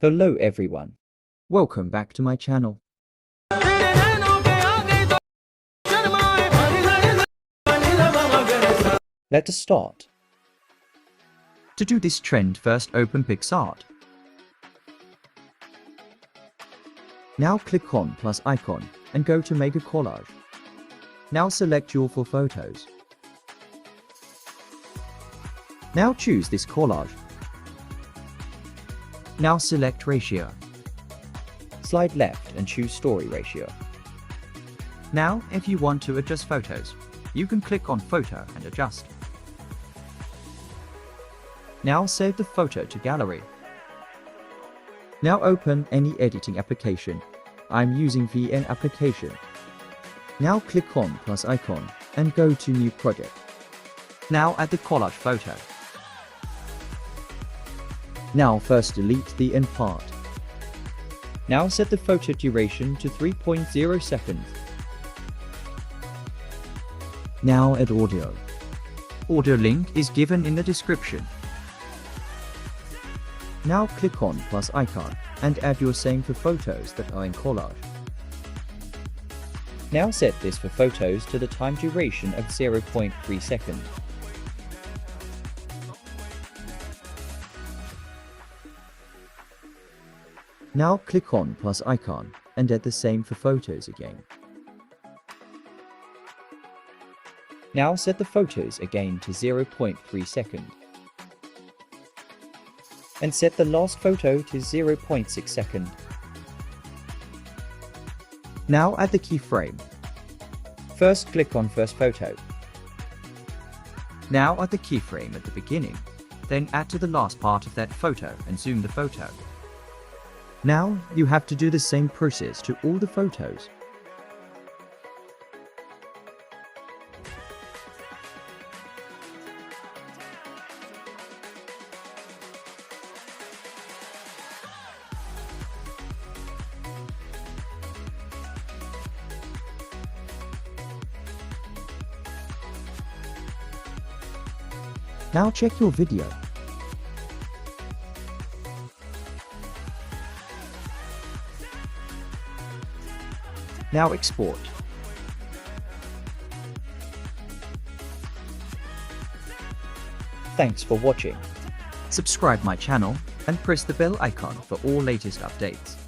Hello everyone. Welcome back to my channel. Let us start. To do this trend, first open PicsArt. Now click on plus icon and go to make a collage. Now select your full photos. Now choose this collage. Now select ratio. Slide left and choose story ratio. Now, if you want to adjust photos, you can click on photo and adjust. Now save the photo to gallery. Now open any editing application. I'm using VN application. Now click on plus icon and go to new project. Now add the collage photo. Now first delete the end part. Now set the photo duration to 3.0 seconds. Now add audio. Audio link is given in the description. Now click on plus icon and add your same for photos that are in collage. Now set this for photos to the time duration of 0.3 seconds. Now click on plus icon and add the same for photos again. Now set the photos again to 0.3 seconds. And set the last photo to 0.6 seconds. Now add the keyframe. First click on first photo. Now add the keyframe at the beginning. Then add to the last part of that photo and zoom the photo. Now you have to do the same process to all the photos. Now check your video. Now export. Thanks for watching. Subscribe my channel and press the bell icon for all latest updates.